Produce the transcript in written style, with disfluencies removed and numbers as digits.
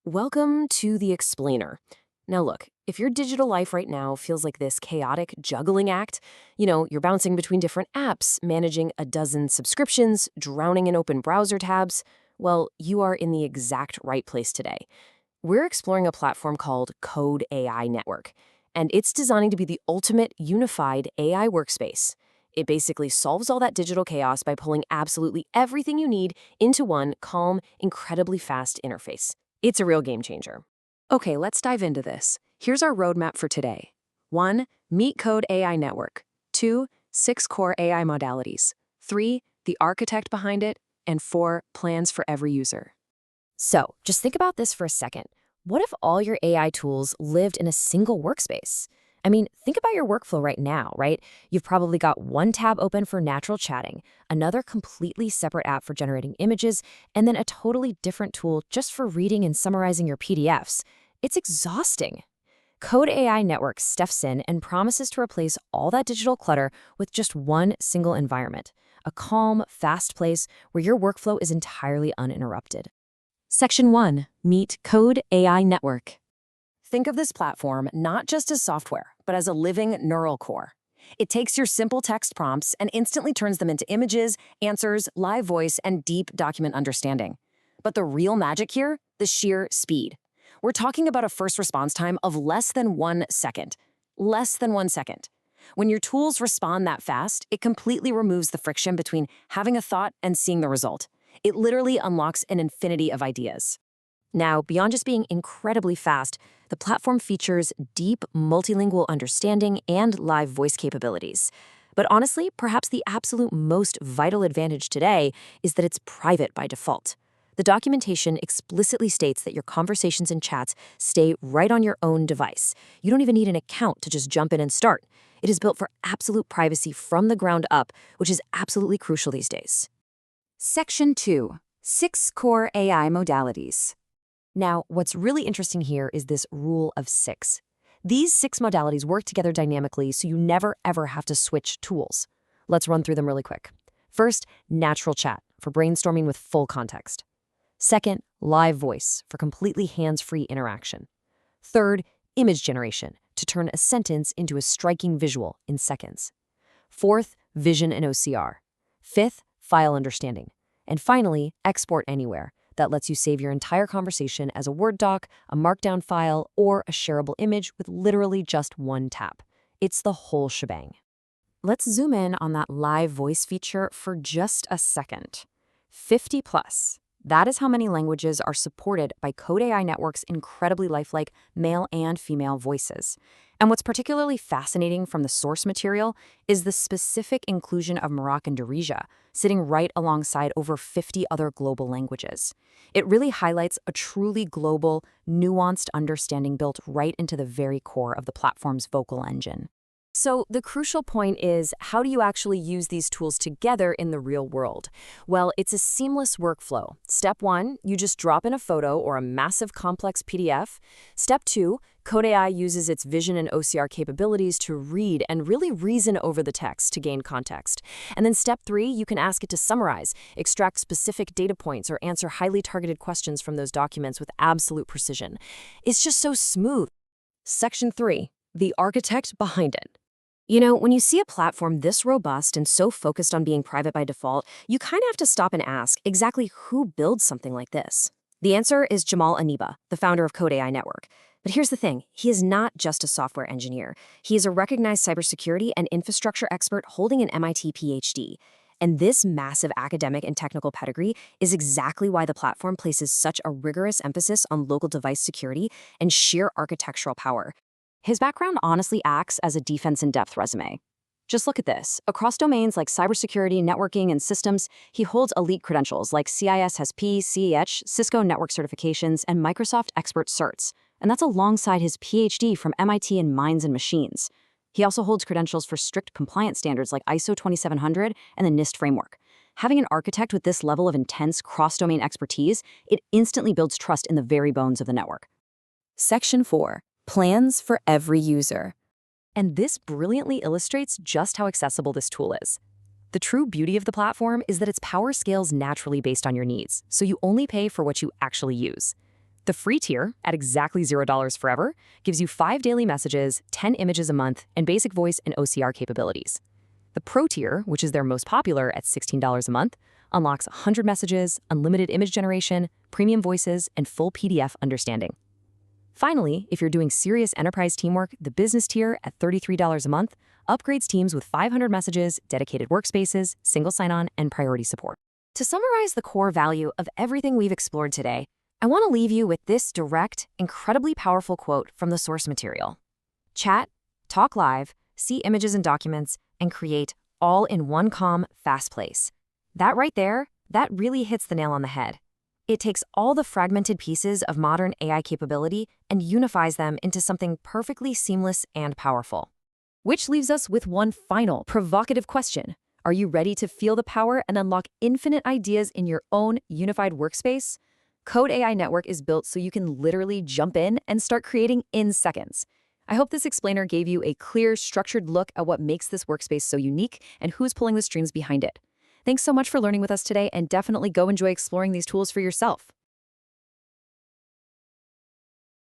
Welcome to The Explainer. Now, look, if your digital life right now feels like this chaotic juggling act, you're bouncing between different apps, managing a dozen subscriptions, drowning in open browser tabs, well, you are in the exact right place today. We're exploring a platform called Code AI Network, and it's designing to be the ultimate unified AI workspace. It basically solves all that digital chaos by pulling absolutely everything you need into one calm, incredibly fast interface. It's a real game changer. Okay, let's dive into this. Here's our roadmap for today. 1. Meet Code AI Network. 2. 6 core AI modalities. 3. The architect behind it. And 4. Plans for every user. So, just think about this for a second. What if all your AI tools lived in a single workspace? I mean, think about your workflow right now, right? You've probably got one tab open for natural chatting, another completely separate app for generating images, and then a totally different tool just for reading and summarizing your PDFs. It's exhausting. Code AI Network steps in and promises to replace all that digital clutter with just one single environment, a calm, fast place where your workflow is entirely uninterrupted. Section 1. Meet Code AI Network. Think of this platform not just as software, but as a living neural core. It takes your simple text prompts and instantly turns them into images, answers, live voice, and deep document understanding. But the real magic here? The sheer speed. We're talking about a first response time of less than 1 second. Less than 1 second. When your tools respond that fast, it completely removes the friction between having a thought and seeing the result. It literally unlocks an infinity of ideas. Now, beyond just being incredibly fast, the platform features deep multilingual understanding and live voice capabilities. But honestly, perhaps the absolute most vital advantage today is that it's private by default. The documentation explicitly states that your conversations and chats stay right on your own device. You don't even need an account to just jump in and start. It is built for absolute privacy from the ground up, which is absolutely crucial these days. Section 2. 6 core AI modalities. Now, what's really interesting here is this rule of 6. These 6 modalities work together dynamically so you never ever have to switch tools. Let's run through them really quick. First, natural chat for brainstorming with full context. Second, live voice for completely hands-free interaction. Third, image generation to turn a sentence into a striking visual in seconds. Fourth, vision and OCR. Fifth, file understanding. And finally, export anywhere. That lets you save your entire conversation as a Word doc, a Markdown file, or a shareable image with literally just one tap. It's the whole shebang. Let's zoom in on that live voice feature for just a second. 50 plus. That is how many languages are supported by Code AI Network's incredibly lifelike male and female voices. And what's particularly fascinating from the source material is the specific inclusion of Moroccan Darija, sitting right alongside over 50 other global languages. It really highlights a truly global, nuanced understanding built right into the very core of the platform's vocal engine. So the crucial point is, how do you actually use these tools together in the real world? Well, it's a seamless workflow. Step 1, you just drop in a photo or a massive complex PDF. Step 2, Code AI uses its vision and OCR capabilities to read and really reason over the text to gain context. And then step 3, you can ask it to summarize, extract specific data points, or answer highly targeted questions from those documents with absolute precision. It's just so smooth. Section 3, the architect behind it. When you see a platform this robust and so focused on being private by default, you kind of have to stop and ask exactly who builds something like this. The answer is Jamal Aniba, the founder of Code AI Network. But here's the thing, he is not just a software engineer. He is a recognized cybersecurity and infrastructure expert holding an MIT PhD. And this massive academic and technical pedigree is exactly why the platform places such a rigorous emphasis on local device security and sheer architectural power. His background honestly acts as a defense-in-depth resume. Just look at this. Across domains like cybersecurity, networking, and systems, he holds elite credentials like CISSP, CEH, Cisco network certifications, and Microsoft Expert certs. And that's alongside his PhD from MIT in Minds and Machines. He also holds credentials for strict compliance standards like ISO 2700 and the NIST framework. Having an architect with this level of intense cross-domain expertise, it instantly builds trust in the very bones of the network. Section 4. Plans for every user. And this brilliantly illustrates just how accessible this tool is. The true beauty of the platform is that its power scales naturally based on your needs, so you only pay for what you actually use. The free tier, at exactly $0 forever, gives you 5 daily messages, 10 images a month, and basic voice and OCR capabilities. The Pro tier, which is their most popular at $16 a month, unlocks 100 messages, unlimited image generation, premium voices, and full PDF understanding. Finally, if you're doing serious enterprise teamwork, the business tier at $33 a month upgrades teams with 500 messages, dedicated workspaces, single sign-on, and priority support. To summarize the core value of everything we've explored today, I want to leave you with this direct, incredibly powerful quote from the source material. Chat, talk live, see images and documents, and create all in one calm, fast place. That right there, that really hits the nail on the head. It takes all the fragmented pieces of modern AI capability and unifies them into something perfectly seamless and powerful. Which leaves us with one final, provocative question. Are you ready to feel the power and unlock infinite ideas in your own unified workspace? Code AI Network is built so you can literally jump in and start creating in seconds. I hope this explainer gave you a clear, structured look at what makes this workspace so unique and who's pulling the strings behind it. Thanks so much for learning with us today, and definitely go enjoy exploring these tools for yourself.